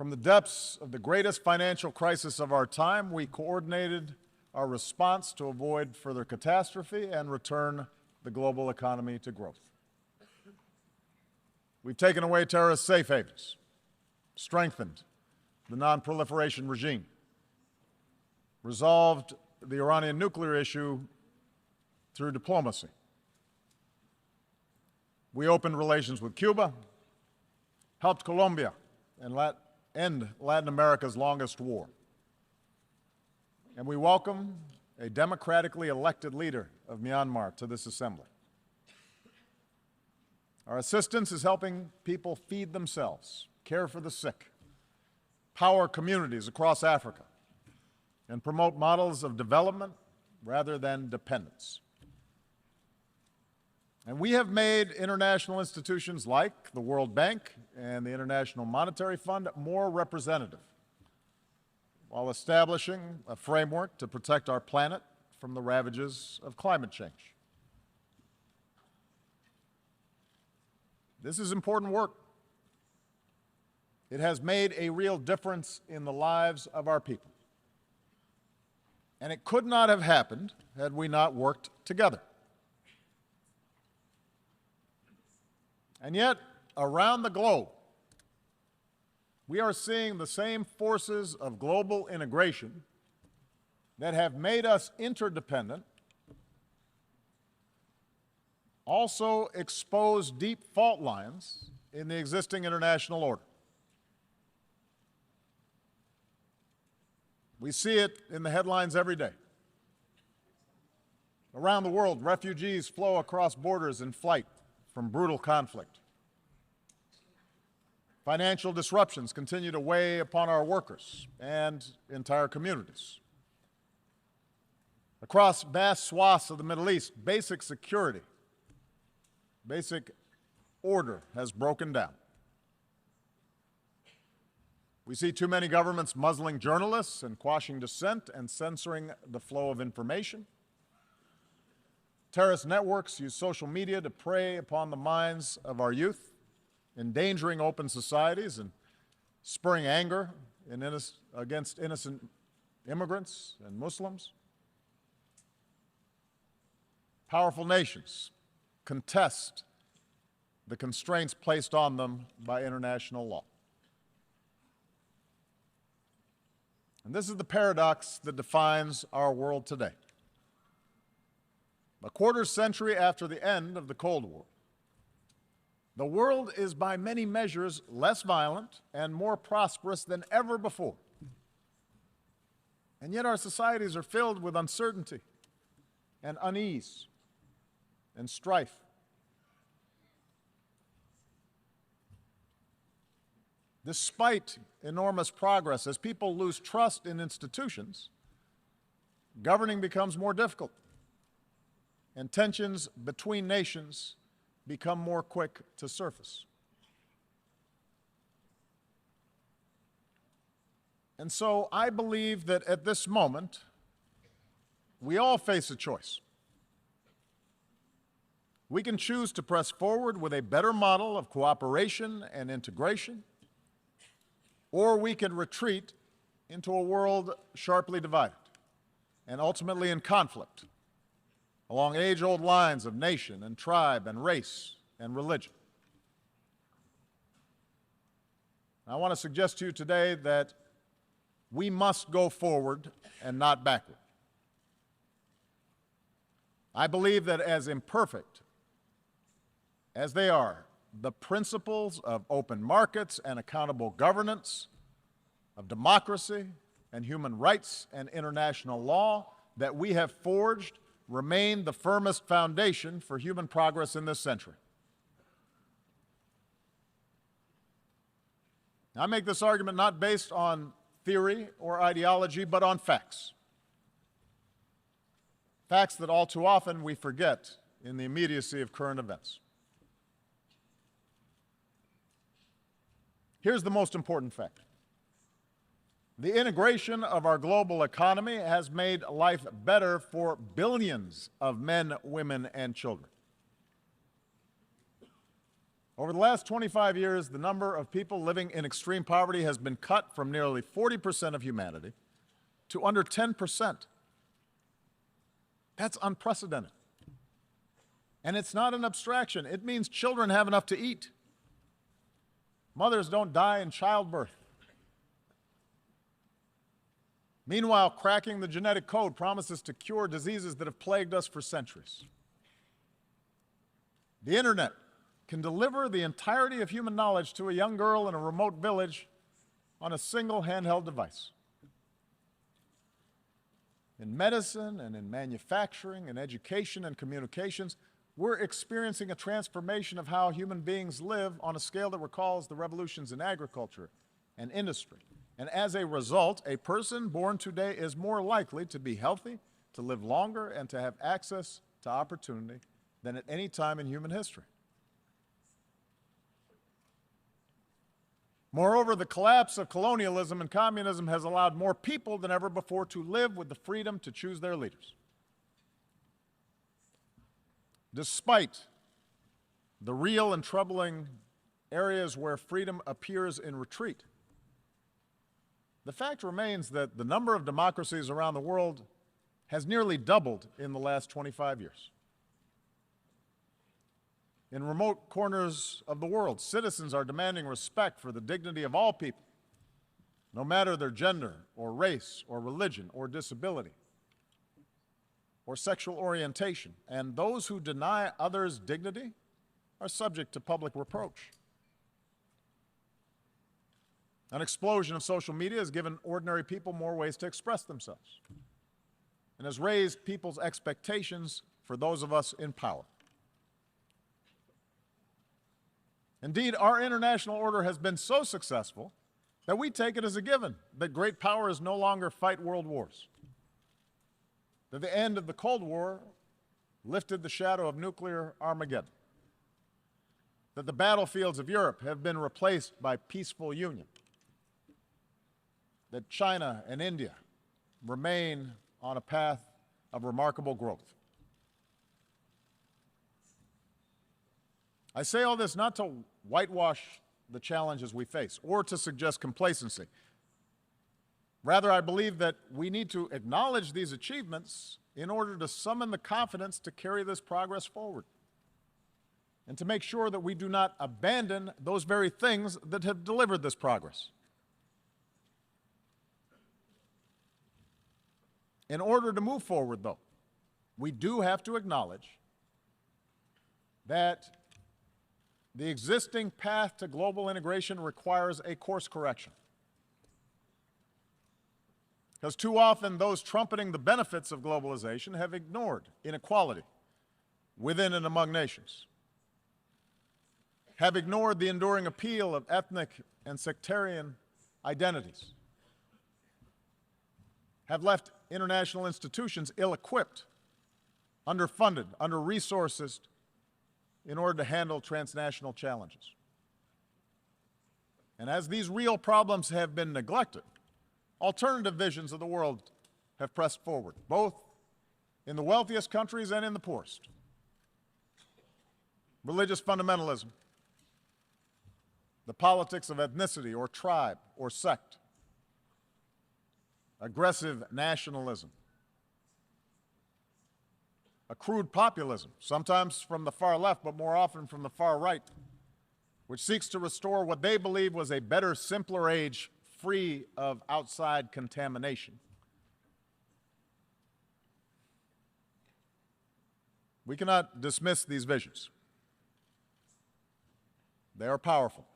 From the depths of the greatest financial crisis of our time, we coordinated our response to avoid further catastrophe and return the global economy to growth. We've taken away terrorist safe havens, strengthened the non-proliferation regime, resolved the Iranian nuclear issue through diplomacy. We opened relations with Cuba, helped Colombia end Latin America's longest war. And we welcome a democratically elected leader of Myanmar to this assembly. Our assistance is helping people feed themselves, care for the sick, power communities across Africa, and promote models of development rather than dependence. And we have made international institutions like the World Bank and the International Monetary Fund more representative, while establishing a framework to protect our planet from the ravages of climate change. This is important work. It has made a real difference in the lives of our people. And it could not have happened had we not worked together. And yet, around the globe, we are seeing the same forces of global integration that have made us interdependent also expose deep fault lines in the existing international order. We see it in the headlines every day. Around the world, refugees flow across borders in flight from brutal conflict. Financial disruptions continue to weigh upon our workers and entire communities. Across vast swaths of the Middle East, basic security, basic order has broken down. We see too many governments muzzling journalists and quashing dissent and censoring the flow of information. Terrorist networks use social media to prey upon the minds of our youth, endangering open societies and spurring anger against innocent immigrants and Muslims. Powerful nations contest the constraints placed on them by international law. And this is the paradox that defines our world today. A quarter century after the end of the Cold War, the world is by many measures less violent and more prosperous than ever before. And yet our societies are filled with uncertainty and unease and strife. Despite enormous progress, as people lose trust in institutions, governing becomes more difficult, and tensions between nations become more quick to surface. And so I believe that at this moment, we all face a choice. We can choose to press forward with a better model of cooperation and integration, or we can retreat into a world sharply divided and ultimately in conflict along age-old lines of nation and tribe and race and religion. I want to suggest to you today that we must go forward and not backward. I believe that as imperfect as they are, the principles of open markets and accountable governance, of democracy and human rights and international law that we have forged remain the firmest foundation for human progress in this century. Now, I make this argument not based on theory or ideology, but on facts. Facts that all too often we forget in the immediacy of current events. Here's the most important fact. The integration of our global economy has made life better for billions of men, women, and children. Over the last 25 years, the number of people living in extreme poverty has been cut from nearly 40% of humanity to under 10%. That's unprecedented. And it's not an abstraction. It means children have enough to eat. Mothers don't die in childbirth. Meanwhile, cracking the genetic code promises to cure diseases that have plagued us for centuries. The internet can deliver the entirety of human knowledge to a young girl in a remote village on a single handheld device. In medicine and in manufacturing and education and communications, we're experiencing a transformation of how human beings live on a scale that recalls the revolutions in agriculture and industry. And as a result, a person born today is more likely to be healthy, to live longer, and to have access to opportunity than at any time in human history. Moreover, the collapse of colonialism and communism has allowed more people than ever before to live with the freedom to choose their leaders. Despite the real and troubling areas where freedom appears in retreat, the fact remains that the number of democracies around the world has nearly doubled in the last 25 years. In remote corners of the world, citizens are demanding respect for the dignity of all people, no matter their gender or race or religion or disability or sexual orientation. And those who deny others dignity are subject to public reproach. An explosion of social media has given ordinary people more ways to express themselves and has raised people's expectations for those of us in power. Indeed, our international order has been so successful that we take it as a given that great powers no longer fight world wars, that the end of the Cold War lifted the shadow of nuclear Armageddon, that the battlefields of Europe have been replaced by peaceful union, that China and India remain on a path of remarkable growth. I say all this not to whitewash the challenges we face or to suggest complacency. Rather, I believe that we need to acknowledge these achievements in order to summon the confidence to carry this progress forward and to make sure that we do not abandon those very things that have delivered this progress. In order to move forward, though, we do have to acknowledge that the existing path to global integration requires a course correction. Because too often those trumpeting the benefits of globalization have ignored inequality within and among nations, have ignored the enduring appeal of ethnic and sectarian identities, have left international institutions ill-equipped, underfunded, under-resourced in order to handle transnational challenges. And as these real problems have been neglected, alternative visions of the world have pressed forward, both in the wealthiest countries and in the poorest. Religious fundamentalism, the politics of ethnicity or tribe or sect, aggressive nationalism, a crude populism, sometimes from the far left, but more often from the far right, which seeks to restore what they believe was a better, simpler age free of outside contamination. We cannot dismiss these visions. They are powerful.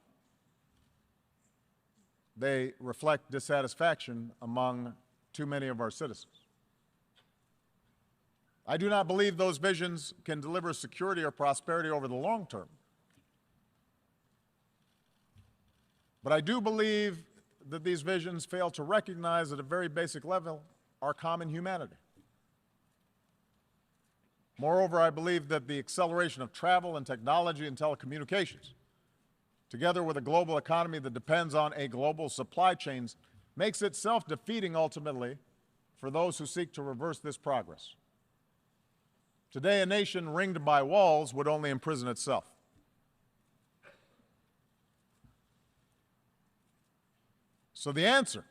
They reflect dissatisfaction among too many of our citizens. I do not believe those visions can deliver security or prosperity over the long term. But I do believe that these visions fail to recognize at a very basic level our common humanity. Moreover, I believe that the acceleration of travel and technology and telecommunications, together with a global economy that depends on a global supply chains, makes it self-defeating ultimately for those who seek to reverse this progress. Today, a nation ringed by walls would only imprison itself. So the answer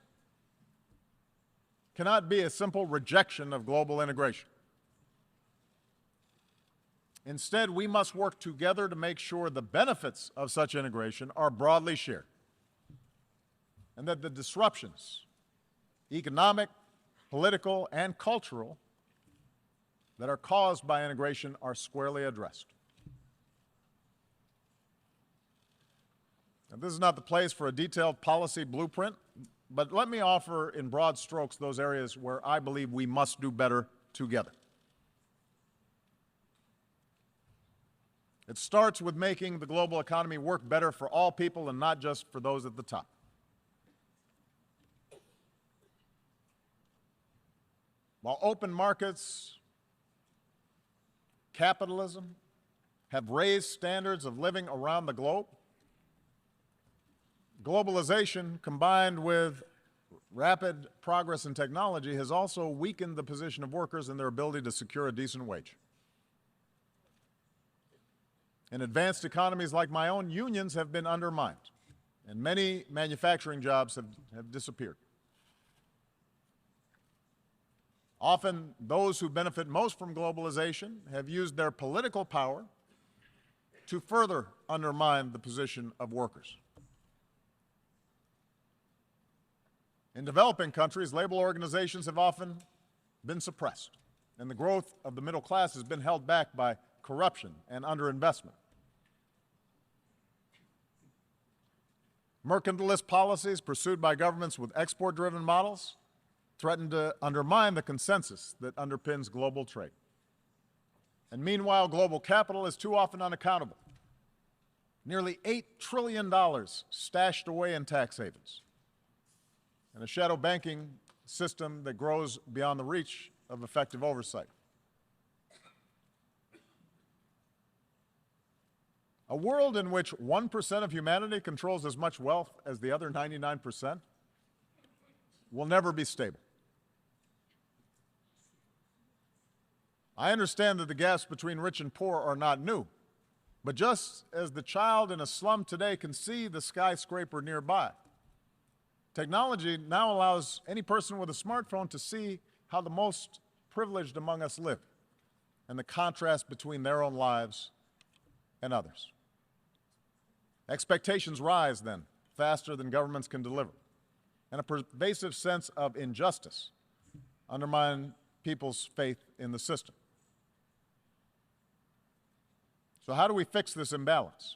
cannot be a simple rejection of global integration. Instead, we must work together to make sure the benefits of such integration are broadly shared, and that the disruptions, economic, political, and cultural, that are caused by integration are squarely addressed. Now, this is not the place for a detailed policy blueprint, but let me offer in broad strokes those areas where I believe we must do better together. It starts with making the global economy work better for all people and not just for those at the top. While open markets, capitalism have raised standards of living around the globe, globalization combined with rapid progress in technology has also weakened the position of workers and their ability to secure a decent wage. In advanced economies like my own, unions have been undermined, and many manufacturing jobs have disappeared. Often, those who benefit most from globalization have used their political power to further undermine the position of workers. In developing countries, labor organizations have often been suppressed, and the growth of the middle class has been held back by corruption and underinvestment. Mercantilist policies pursued by governments with export-driven models threaten to undermine the consensus that underpins global trade. And meanwhile, global capital is too often unaccountable. Nearly $8 trillion stashed away in tax havens, and a shadow banking system that grows beyond the reach of effective oversight. A world in which 1% of humanity controls as much wealth as the other 99% will never be stable. I understand that the gaps between rich and poor are not new, but just as the child in a slum today can see the skyscraper nearby, technology now allows any person with a smartphone to see how the most privileged among us live and the contrast between their own lives and others. Expectations rise then, faster than governments can deliver, and a pervasive sense of injustice undermines people's faith in the system. So how do we fix this imbalance?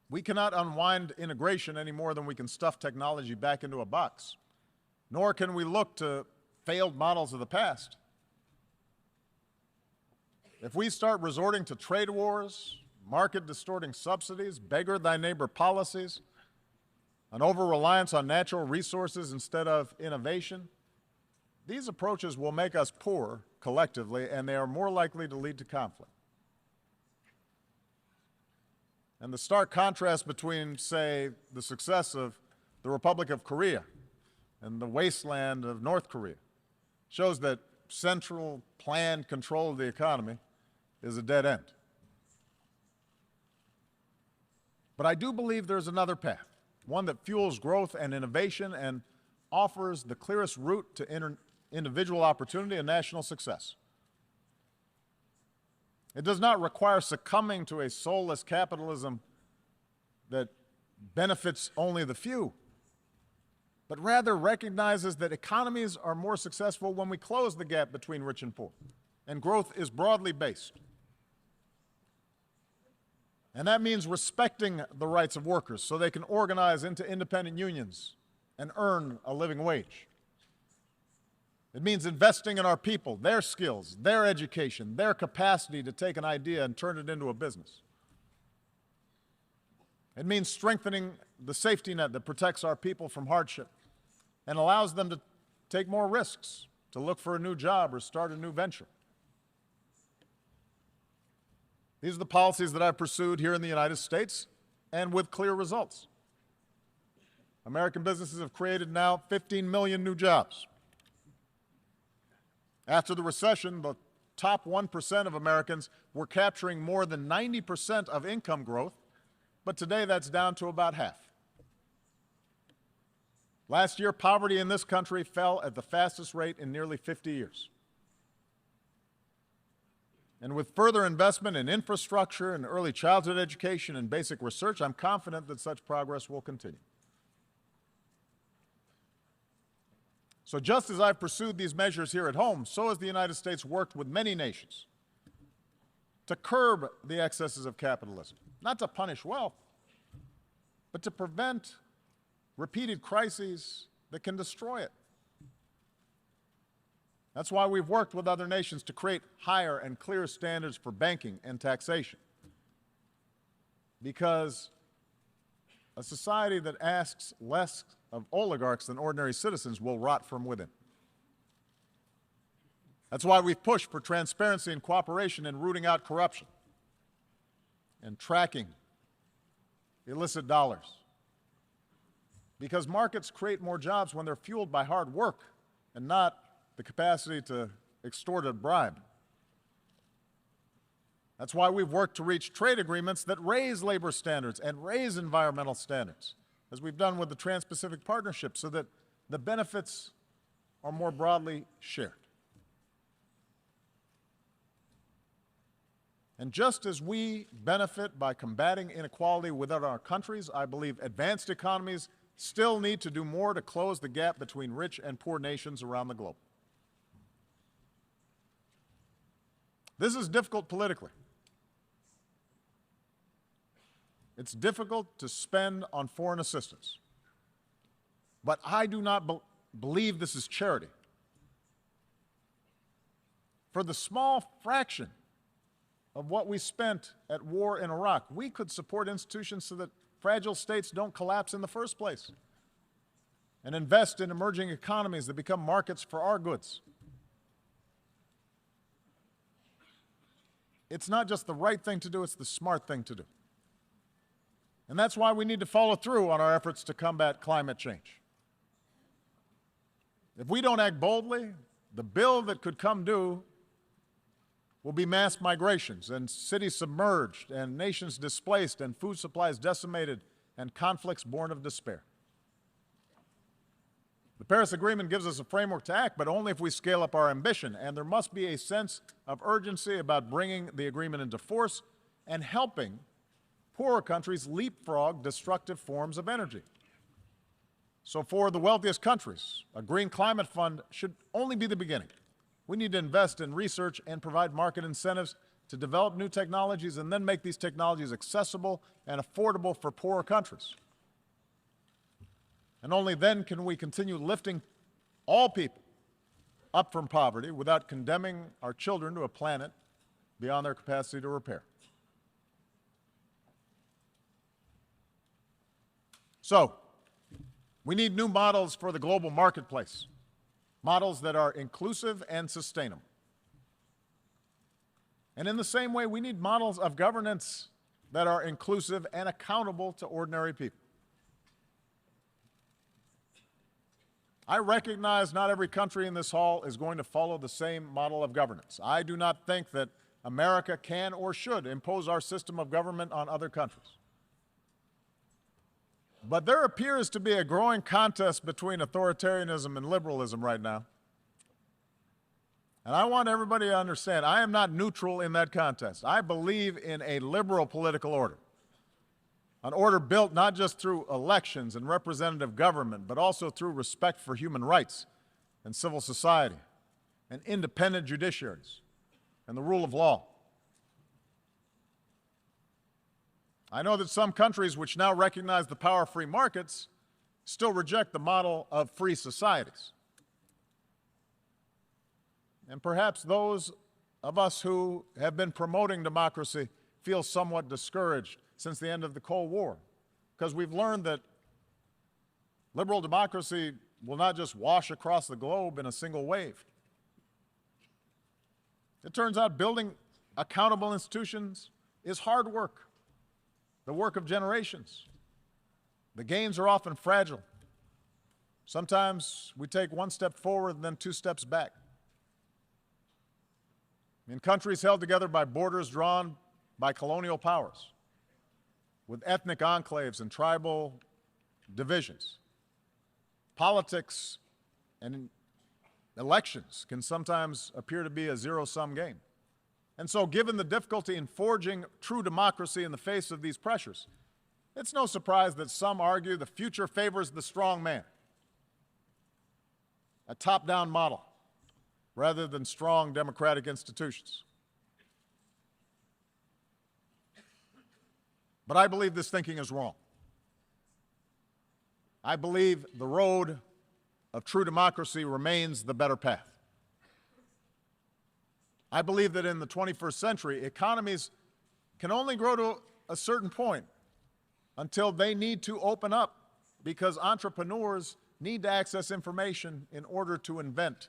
We cannot unwind integration any more than we can stuff technology back into a box, nor can we look to failed models of the past. If we start resorting to trade wars, market-distorting subsidies, beggar-thy-neighbor policies, an over-reliance on natural resources instead of innovation, these approaches will make us poorer collectively, and they are more likely to lead to conflict. And the stark contrast between, say, the success of the Republic of Korea and the wasteland of North Korea shows that central planned control of the economy is a dead end. But I do believe there's another path, one that fuels growth and innovation and offers the clearest route to individual opportunity and national success. It does not require succumbing to a soulless capitalism that benefits only the few, but rather recognizes that economies are more successful when we close the gap between rich and poor, and growth is broadly based. And that means respecting the rights of workers so they can organize into independent unions and earn a living wage. It means investing in our people, their skills, their education, their capacity to take an idea and turn it into a business. It means strengthening the safety net that protects our people from hardship and allows them to take more risks, to look for a new job or start a new venture. These are the policies that I've pursued here in the United States, and with clear results. American businesses have created now 15 million new jobs. After the recession, the top 1% of Americans were capturing more than 90% of income growth, but today that's down to about half. Last year, poverty in this country fell at the fastest rate in nearly 50 years. And with further investment in infrastructure and early childhood education and basic research, I'm confident that such progress will continue. So just as I've pursued these measures here at home, so has the United States worked with many nations to curb the excesses of capitalism, not to punish wealth, but to prevent repeated crises that can destroy it. That's why we've worked with other nations to create higher and clearer standards for banking and taxation. Because a society that asks less of oligarchs than ordinary citizens will rot from within. That's why we've pushed for transparency and cooperation in rooting out corruption and tracking illicit dollars. Because markets create more jobs when they're fueled by hard work and not the capacity to extort a bribe. That's why we've worked to reach trade agreements that raise labor standards and raise environmental standards, as we've done with the Trans-Pacific Partnership, so that the benefits are more broadly shared. And just as we benefit by combating inequality within our countries, I believe advanced economies still need to do more to close the gap between rich and poor nations around the globe. This is difficult politically. It's difficult to spend on foreign assistance. But I do not believe this is charity. For the small fraction of what we spent at war in Iraq, we could support institutions so that fragile states don't collapse in the first place, and invest in emerging economies that become markets for our goods. It's not just the right thing to do, it's the smart thing to do. And that's why we need to follow through on our efforts to combat climate change. If we don't act boldly, the bill that could come due will be mass migrations and cities submerged and nations displaced and food supplies decimated and conflicts born of despair. The Paris Agreement gives us a framework to act, but only if we scale up our ambition, and there must be a sense of urgency about bringing the agreement into force and helping poorer countries leapfrog destructive forms of energy. So for the wealthiest countries, a green climate fund should only be the beginning. We need to invest in research and provide market incentives to develop new technologies and then make these technologies accessible and affordable for poorer countries. And only then can we continue lifting all people up from poverty without condemning our children to a planet beyond their capacity to repair. So, we need new models for the global marketplace, models that are inclusive and sustainable. And in the same way, we need models of governance that are inclusive and accountable to ordinary people. I recognize not every country in this hall is going to follow the same model of governance. I do not think that America can or should impose our system of government on other countries. But there appears to be a growing contest between authoritarianism and liberalism right now. And I want everybody to understand, I am not neutral in that contest. I believe in a liberal political order, an order built not just through elections and representative government, but also through respect for human rights and civil society and independent judiciaries and the rule of law. I know that some countries which now recognize the power of free markets still reject the model of free societies. And perhaps those of us who have been promoting democracy feel somewhat discouraged since the end of the Cold War, because we've learned that liberal democracy will not just wash across the globe in a single wave. It turns out building accountable institutions is hard work, the work of generations. The gains are often fragile. Sometimes we take one step forward and then 2 steps back. In countries held together by borders drawn by colonial powers, with ethnic enclaves and tribal divisions, politics and elections can sometimes appear to be a zero-sum game. And so, given the difficulty in forging true democracy in the face of these pressures, it's no surprise that some argue the future favors the strong man, a top-down model, rather than strong democratic institutions. But I believe this thinking is wrong. I believe the road of true democracy remains the better path. I believe that in the 21st century, economies can only grow to a certain point until they need to open up, because entrepreneurs need to access information in order to invent.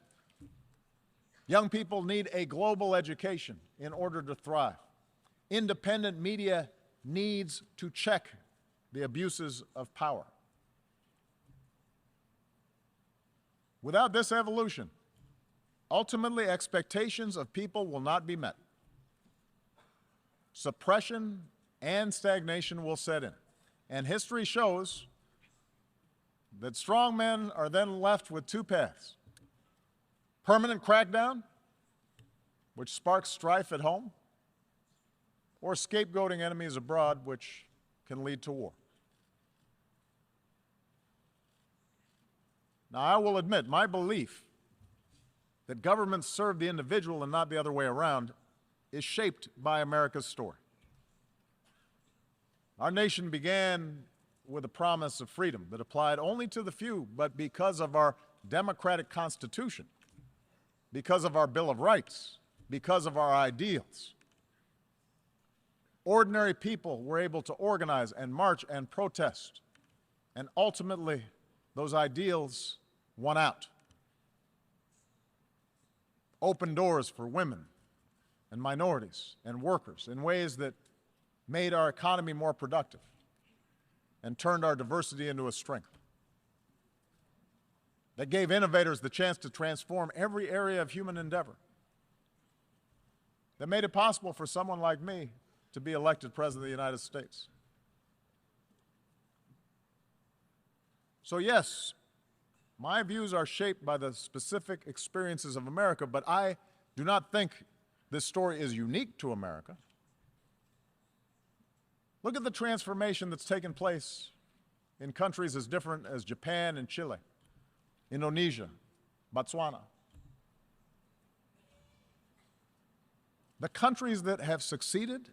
Young people need a global education in order to thrive. Independent media needs to check the abuses of power. Without this evolution, ultimately expectations of people will not be met. Suppression and stagnation will set in. And history shows that strong men are then left with two paths: permanent crackdown, which sparks strife at home, or scapegoating enemies abroad, which can lead to war. Now, I will admit, my belief that governments serve the individual and not the other way around is shaped by America's story. Our nation began with a promise of freedom that applied only to the few, but because of our democratic Constitution, because of our Bill of Rights, because of our ideals, ordinary people were able to organize and march and protest, and ultimately those ideals won out. Opened doors for women and minorities and workers in ways that made our economy more productive and turned our diversity into a strength. That gave innovators the chance to transform every area of human endeavor. That made it possible for someone like me to be elected President of the United States. So yes, my views are shaped by the specific experiences of America, but I do not think this story is unique to America. Look at the transformation that's taken place in countries as different as Japan and Chile, Indonesia, Botswana. The countries that have succeeded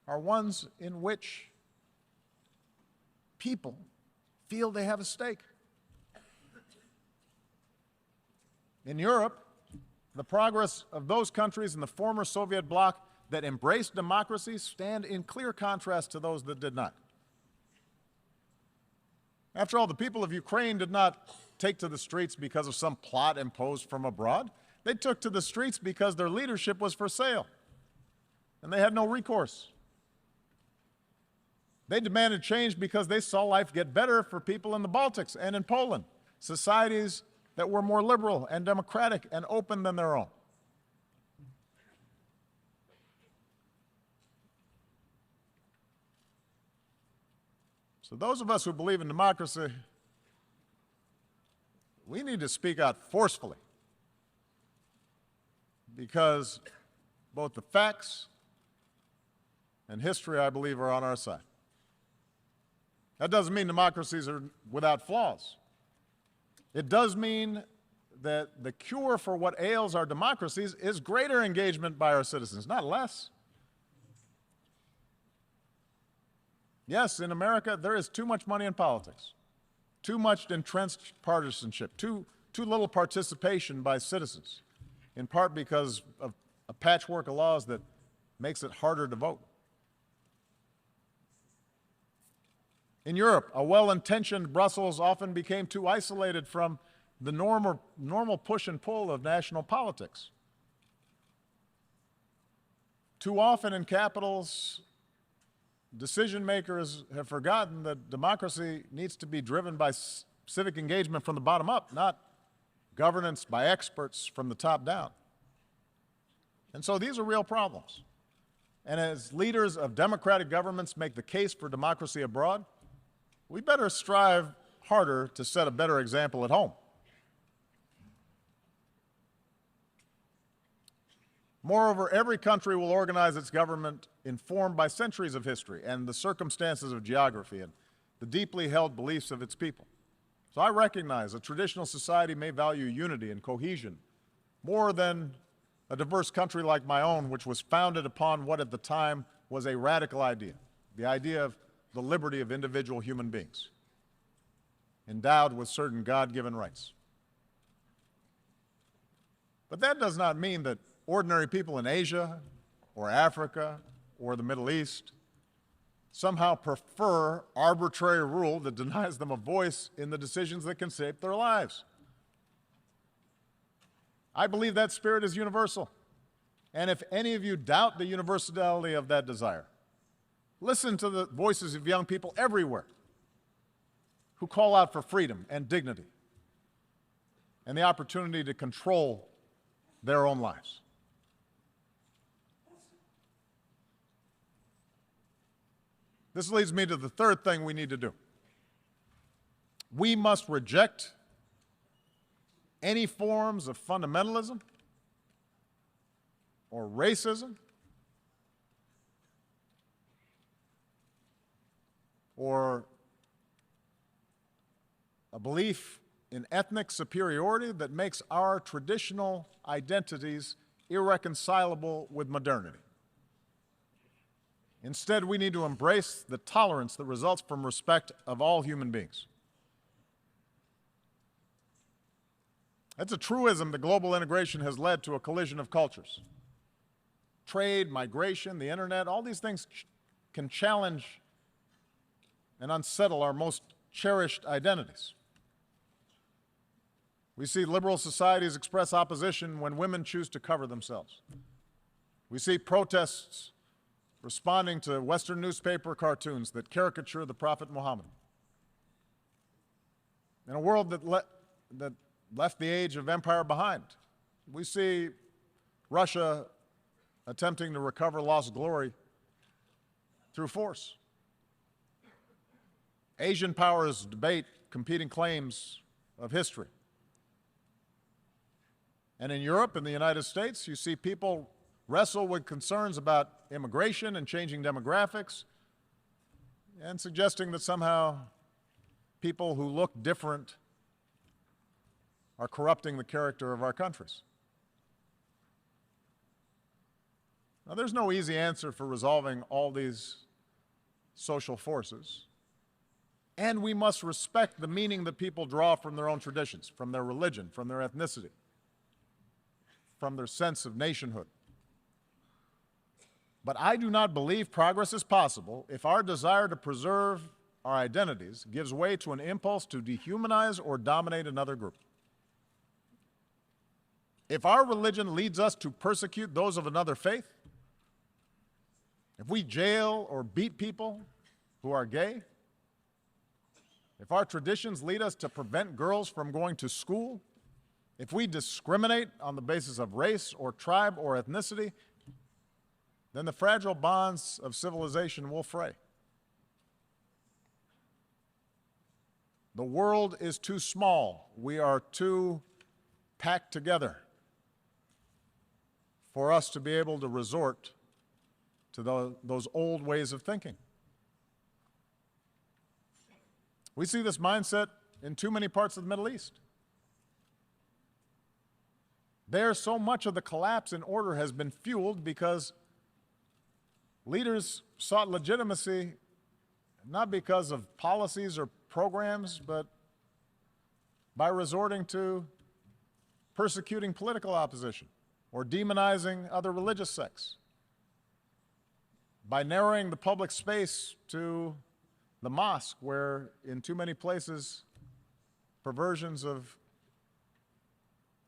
are ones in which people feel they have a stake. In Europe, the progress of those countries in the former Soviet bloc that embraced democracy stand in clear contrast to those that did not. After all, the people of Ukraine did not take to the streets because of some plot imposed from abroad. They took to the streets because their leadership was for sale, and they had no recourse. They demanded change because they saw life get better for people in the Baltics and in Poland, societies that were more liberal and democratic and open than their own. So those of us who believe in democracy, we need to speak out forcefully, because both the facts and history, I believe, are on our side. That doesn't mean democracies are without flaws. It does mean that the cure for what ails our democracies is greater engagement by our citizens, not less. Yes, in America, there is too much money in politics, too much entrenched partisanship, too little participation by citizens, in part because of a patchwork of laws that makes it harder to vote. In Europe, a well-intentioned Brussels often became too isolated from the normal push and pull of national politics. Too often in capitals, decision makers have forgotten that democracy needs to be driven by civic engagement from the bottom up, not governance by experts from the top down. And so these are real problems. And as leaders of democratic governments make the case for democracy abroad, we better strive harder to set a better example at home. Moreover, every country will organize its government informed by centuries of history and the circumstances of geography and the deeply held beliefs of its people. So I recognize a traditional society may value unity and cohesion more than a diverse country like my own, which was founded upon what at the time was a radical idea, the idea of the liberty of individual human beings, endowed with certain God-given rights. But that does not mean that ordinary people in Asia or Africa or the Middle East somehow prefer arbitrary rule that denies them a voice in the decisions that can shape their lives. I believe that spirit is universal. And if any of you doubt the universality of that desire, listen to the voices of young people everywhere who call out for freedom and dignity and the opportunity to control their own lives. This leads me to the third thing we need to do. We must reject any forms of fundamentalism or racism or a belief in ethnic superiority that makes our traditional identities irreconcilable with modernity. Instead, we need to embrace the tolerance that results from respect of all human beings. It's a truism that global integration has led to a collision of cultures. Trade, migration, the internet, all these things can challenge and unsettle our most cherished identities. We see liberal societies express opposition when women choose to cover themselves. We see protests responding to Western newspaper cartoons that caricature the Prophet Muhammad. In a world that left the age of empire behind, we see Russia attempting to recover lost glory through force. Asian powers debate competing claims of history. And in Europe and the United States, you see people wrestle with concerns about immigration and changing demographics and suggesting that somehow people who look different are corrupting the character of our countries. Now, there's no easy answer for resolving all these social forces, and we must respect the meaning that people draw from their own traditions, from their religion, from their ethnicity, from their sense of nationhood. But I do not believe progress is possible if our desire to preserve our identities gives way to an impulse to dehumanize or dominate another group. If our religion leads us to persecute those of another faith, if we jail or beat people who are gay, if our traditions lead us to prevent girls from going to school, if we discriminate on the basis of race or tribe or ethnicity, then the fragile bonds of civilization will fray. The world is too small. We are too packed together for us to be able to resort to those old ways of thinking. We see this mindset in too many parts of the Middle East. There, so much of the collapse in order has been fueled because leaders sought legitimacy not because of policies or programs, but by resorting to persecuting political opposition or demonizing other religious sects, by narrowing the public space to the mosque, where in too many places perversions of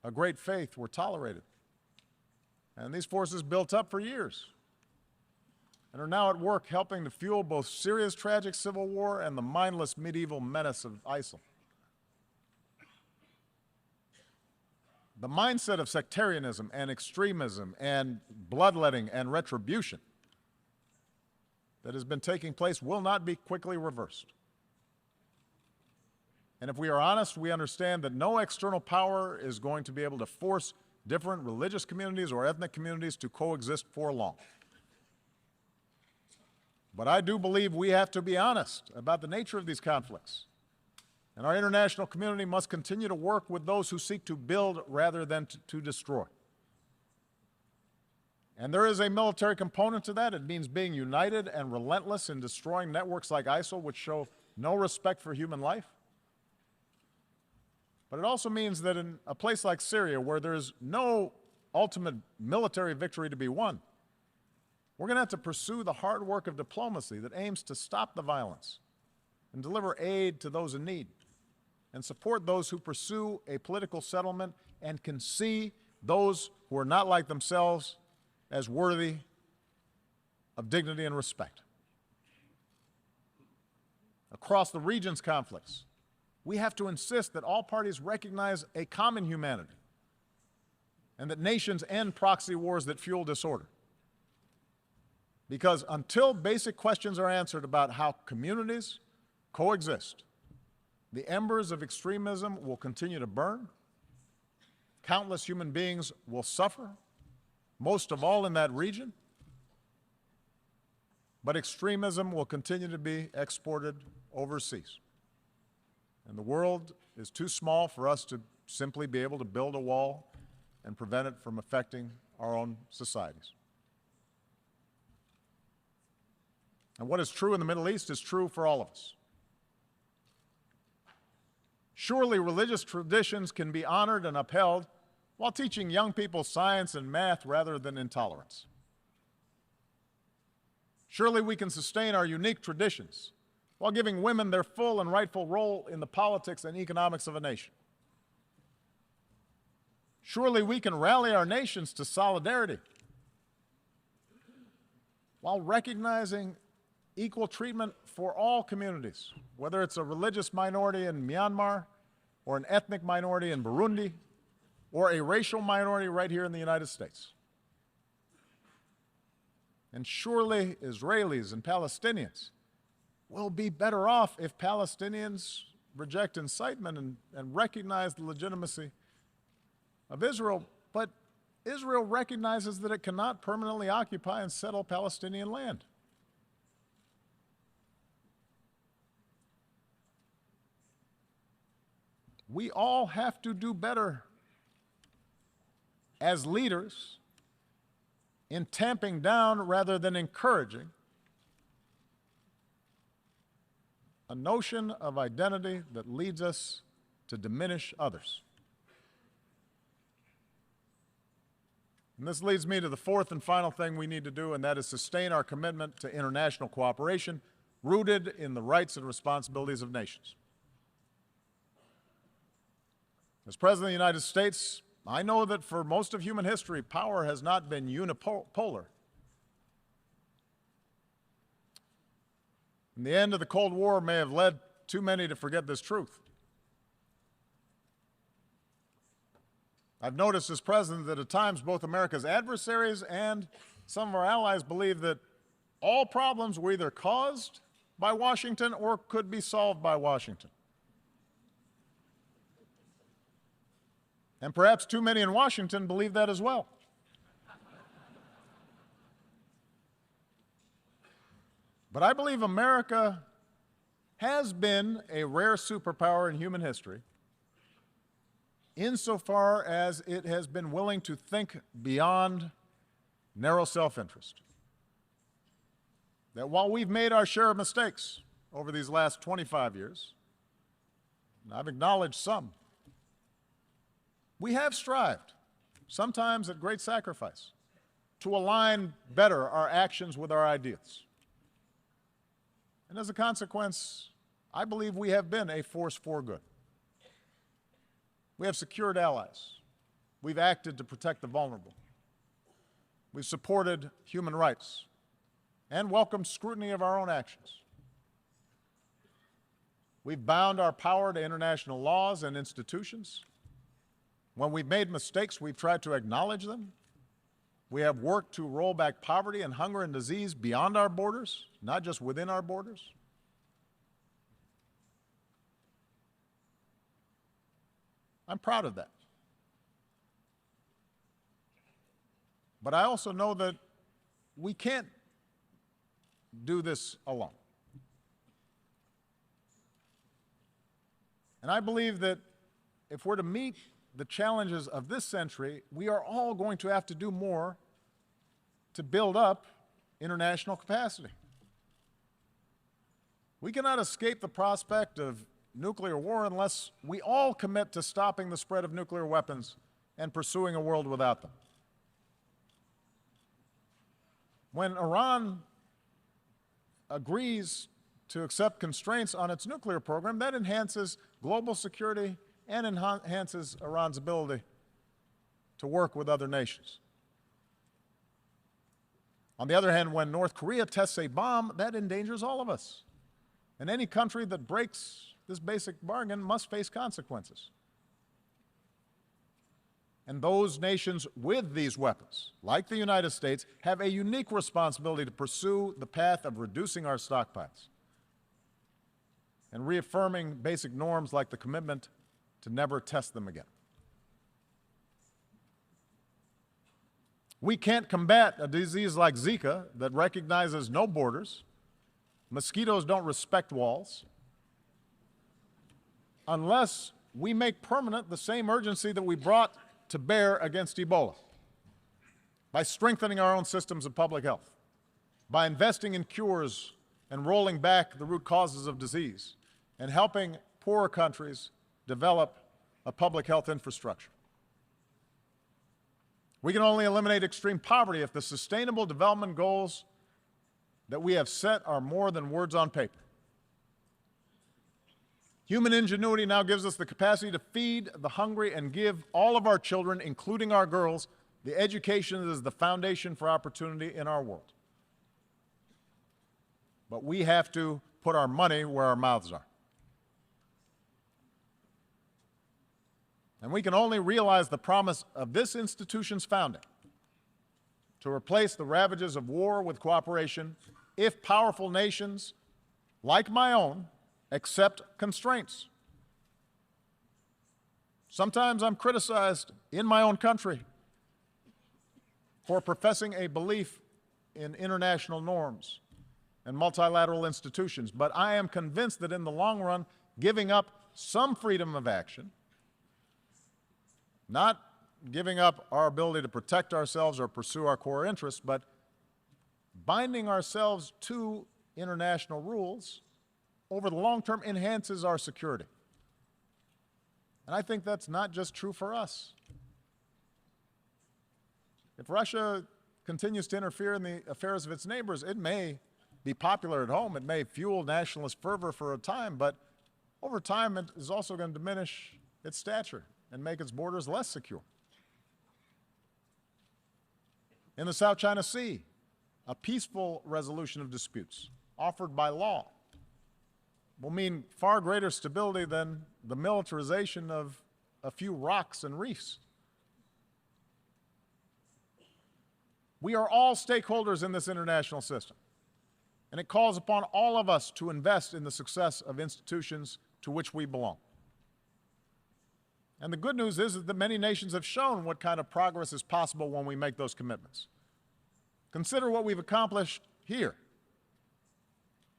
a great faith were tolerated. And these forces built up for years and are now at work helping to fuel both Syria's tragic civil war and the mindless medieval menace of ISIL. The mindset of sectarianism and extremism and bloodletting and retribution that has been taking place will not be quickly reversed. And if we are honest, we understand that no external power is going to be able to force different religious communities or ethnic communities to coexist for long. But I do believe we have to be honest about the nature of these conflicts. And our international community must continue to work with those who seek to build rather than to destroy. And there is a military component to that. It means being united and relentless in destroying networks like ISIL, which show no respect for human life. But it also means that in a place like Syria, where there is no ultimate military victory to be won, we're going to have to pursue the hard work of diplomacy that aims to stop the violence and deliver aid to those in need and support those who pursue a political settlement and can see those who are not like themselves as worthy of dignity and respect. Across the region's conflicts, we have to insist that all parties recognize a common humanity and that nations end proxy wars that fuel disorder. Because until basic questions are answered about how communities coexist, the embers of extremism will continue to burn, countless human beings will suffer, most of all in that region, but extremism will continue to be exported overseas. And the world is too small for us to simply be able to build a wall and prevent it from affecting our own societies. And what is true in the Middle East is true for all of us. Surely religious traditions can be honored and upheld while teaching young people science and math rather than intolerance. Surely we can sustain our unique traditions while giving women their full and rightful role in the politics and economics of a nation. Surely we can rally our nations to solidarity while recognizing equal treatment for all communities, whether it's a religious minority in Myanmar or an ethnic minority in Burundi or a racial minority right here in the United States. And surely Israelis and Palestinians will be better off if Palestinians reject incitement and recognize the legitimacy of Israel, but Israel recognizes that it cannot permanently occupy and settle Palestinian land. We all have to do better as leaders in tamping down rather than encouraging a notion of identity that leads us to diminish others. And this leads me to the fourth and final thing we need to do, and that is sustain our commitment to international cooperation rooted in the rights and responsibilities of nations. As President of the United States, I know that for most of human history, power has not been unipolar. And the end of the Cold War may have led too many to forget this truth. I've noticed as president that at times both America's adversaries and some of our allies believe that all problems were either caused by Washington or could be solved by Washington. And perhaps too many in Washington believe that as well. But I believe America has been a rare superpower in human history insofar as it has been willing to think beyond narrow self-interest. That while we've made our share of mistakes over these last 25 years, and I've acknowledged some, we have strived, sometimes at great sacrifice, to align better our actions with our ideals. And as a consequence, I believe we have been a force for good. We have secured allies. We've acted to protect the vulnerable. We've supported human rights and welcomed scrutiny of our own actions. We've bound our power to international laws and institutions. When we've made mistakes, we've tried to acknowledge them. We have worked to roll back poverty and hunger and disease beyond our borders, not just within our borders. I'm proud of that. But I also know that we can't do this alone. And I believe that if we're to meet the challenges of this century, we are all going to have to do more to build up international capacity. We cannot escape the prospect of nuclear war unless we all commit to stopping the spread of nuclear weapons and pursuing a world without them. When Iran agrees to accept constraints on its nuclear program, that enhances global security and enhances Iran's ability to work with other nations. On the other hand, when North Korea tests a bomb, that endangers all of us. And any country that breaks this basic bargain must face consequences. And those nations with these weapons, like the United States, have a unique responsibility to pursue the path of reducing our stockpiles and reaffirming basic norms like the commitment to never test them again. We can't combat a disease like Zika that recognizes no borders. Mosquitoes don't respect walls unless we make permanent the same urgency that we brought to bear against Ebola, by strengthening our own systems of public health, by investing in cures and rolling back the root causes of disease, and helping poorer countries develop a public health infrastructure. We can only eliminate extreme poverty if the sustainable development goals that we have set are more than words on paper. Human ingenuity now gives us the capacity to feed the hungry and give all of our children, including our girls, the education that is the foundation for opportunity in our world. But we have to put our money where our mouths are. And we can only realize the promise of this institution's founding to replace the ravages of war with cooperation if powerful nations, like my own, accept constraints. Sometimes I'm criticized in my own country for professing a belief in international norms and multilateral institutions, but I am convinced that in the long run, giving up some freedom of action, not giving up our ability to protect ourselves or pursue our core interests, but binding ourselves to international rules over the long term enhances our security. And I think that's not just true for us. If Russia continues to interfere in the affairs of its neighbors, it may be popular at home, it may fuel nationalist fervor for a time, but over time it is also going to diminish its stature and make its borders less secure. In the South China Sea, a peaceful resolution of disputes offered by law will mean far greater stability than the militarization of a few rocks and reefs. We are all stakeholders in this international system, and it calls upon all of us to invest in the success of institutions to which we belong. And the good news is that many nations have shown what kind of progress is possible when we make those commitments. Consider what we've accomplished here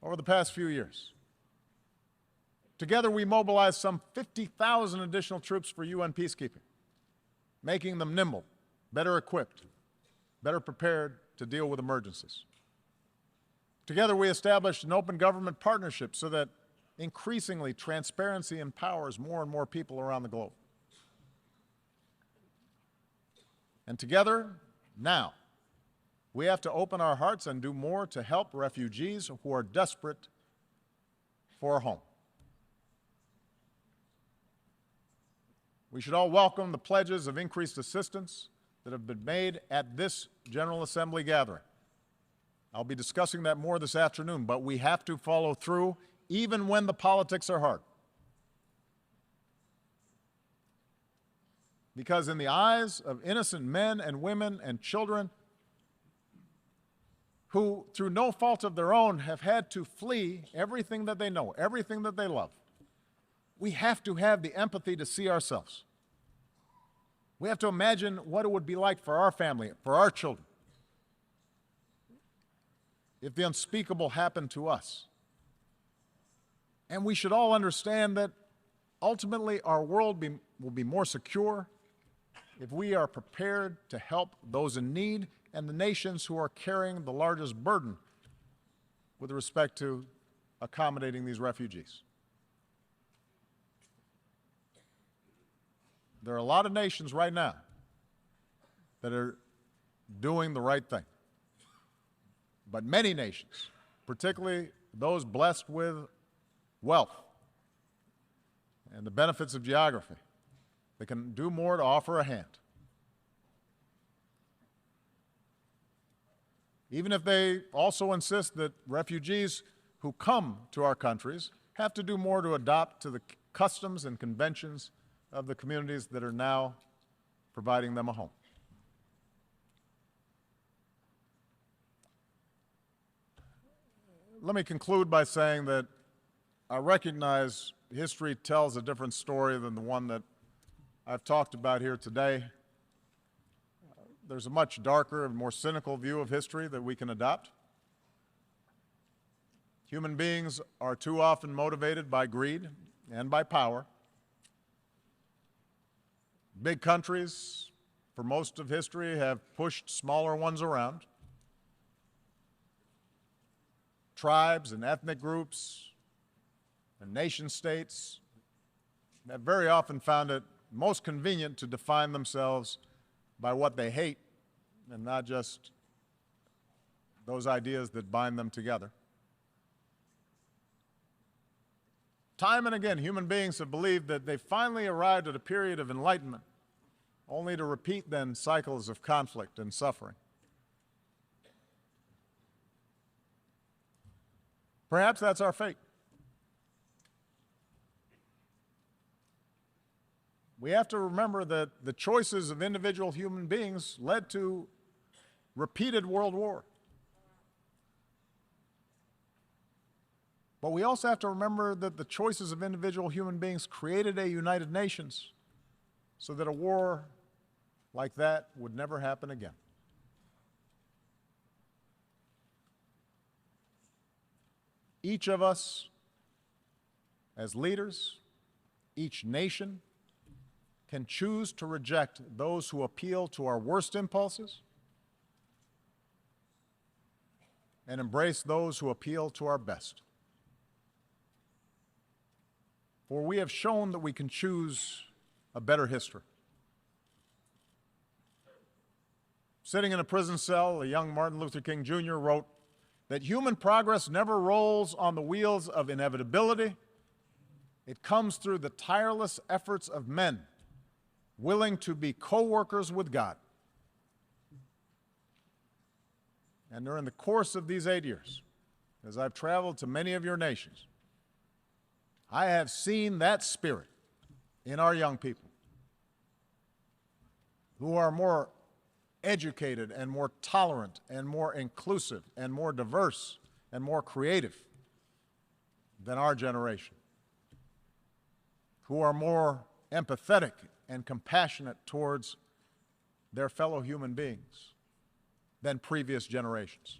over the past few years. Together, we mobilized some 50,000 additional troops for UN peacekeeping, making them nimble, better equipped, better prepared to deal with emergencies. Together, we established an open government partnership so that increasingly transparency empowers more and more people around the globe. And together, now, we have to open our hearts and do more to help refugees who are desperate for a home. We should all welcome the pledges of increased assistance that have been made at this General Assembly gathering. I'll be discussing that more this afternoon, but we have to follow through even when the politics are hard. Because in the eyes of innocent men and women and children who, through no fault of their own, have had to flee everything that they know, everything that they love, we have to have the empathy to see ourselves. We have to imagine what it would be like for our family, for our children, if the unspeakable happened to us. And we should all understand that ultimately our world will be more secure if we are prepared to help those in need and the nations who are carrying the largest burden with respect to accommodating these refugees. There are a lot of nations right now that are doing the right thing. But many nations, particularly those blessed with wealth and the benefits of geography, they can do more to offer a hand. Even if they also insist that refugees who come to our countries have to do more to adopt to the customs and conventions of the communities that are now providing them a home. Let me conclude by saying that I recognize history tells a different story than the one that I've talked about here today. There's a much darker and more cynical view of history that we can adopt. Human beings are too often motivated by greed and by power. Big countries, for most of history, have pushed smaller ones around. Tribes and ethnic groups and nation states have very often found it most convenient to define themselves by what they hate and not just those ideas that bind them together. Time and again, human beings have believed that they finally arrived at a period of enlightenment, only to repeat then cycles of conflict and suffering. Perhaps that's our fate. We have to remember that the choices of individual human beings led to repeated world war. But we also have to remember that the choices of individual human beings created a United Nations so that a war like that would never happen again. Each of us, as leaders, each nation, can choose to reject those who appeal to our worst impulses and embrace those who appeal to our best. For we have shown that we can choose a better history. Sitting in a prison cell, a young Martin Luther King Jr. wrote that human progress never rolls on the wheels of inevitability. It comes through the tireless efforts of men willing to be co-workers with God. And during the course of these 8 years, as I've traveled to many of your nations, I have seen that spirit in our young people who are more educated and more tolerant and more inclusive and more diverse and more creative than our generation, who are more empathetic and compassionate towards their fellow human beings than previous generations.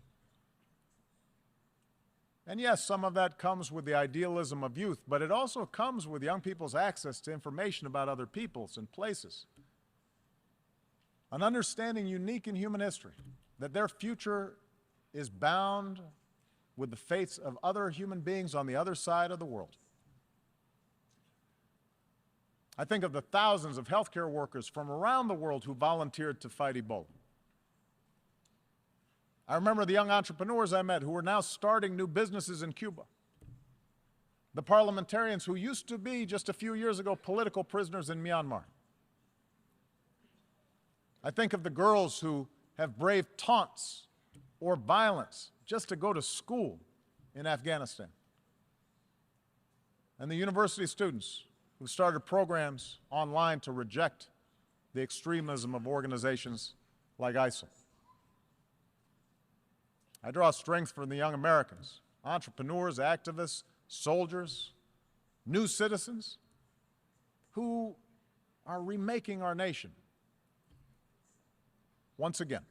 And yes, some of that comes with the idealism of youth, but it also comes with young people's access to information about other peoples and places. An understanding unique in human history, that their future is bound with the fates of other human beings on the other side of the world. I think of the thousands of healthcare workers from around the world who volunteered to fight Ebola. I remember the young entrepreneurs I met who are now starting new businesses in Cuba. The parliamentarians who used to be, just a few years ago, political prisoners in Myanmar. I think of the girls who have braved taunts or violence just to go to school in Afghanistan. And the university students who started programs online to reject the extremism of organizations like ISIL. I draw strength from the young Americans, entrepreneurs, activists, soldiers, new citizens who are remaking our nation once again,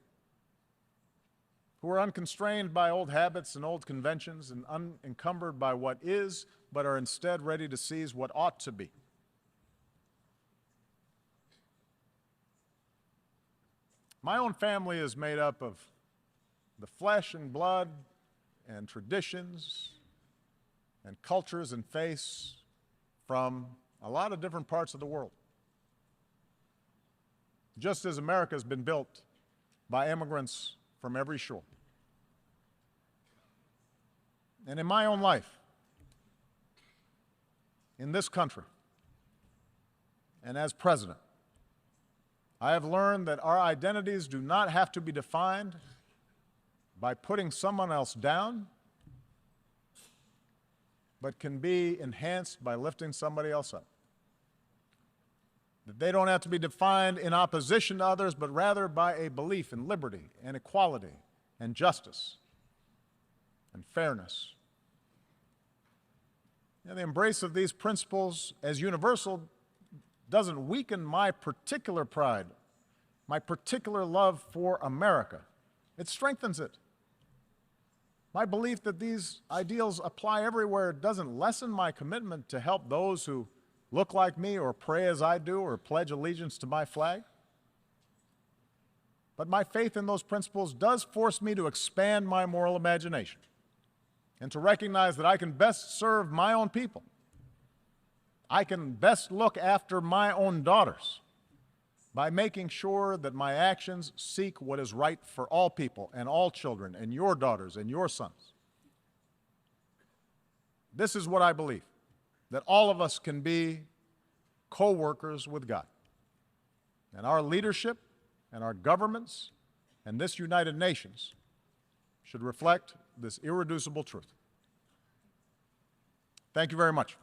who are unconstrained by old habits and old conventions and unencumbered by what is, but are instead ready to seize what ought to be. My own family is made up of the flesh and blood and traditions and cultures and faiths from a lot of different parts of the world. Just as America has been built by immigrants from every shore. And in my own life, in this country, and as president, I have learned that our identities do not have to be defined by putting someone else down, but can be enhanced by lifting somebody else up. That they don't have to be defined in opposition to others, but rather by a belief in liberty and equality and justice and fairness. And the embrace of these principles as universal doesn't weaken my particular pride, my particular love for America. It strengthens it. My belief that these ideals apply everywhere doesn't lessen my commitment to help those who look like me or pray as I do or pledge allegiance to my flag. But my faith in those principles does force me to expand my moral imagination and to recognize that I can best serve my own people. I can best look after my own daughters by making sure that my actions seek what is right for all people and all children and your daughters and your sons. This is what I believe, that all of us can be co-workers with God. And our leadership and our governments and this United Nations should reflect this irreducible truth. Thank you very much.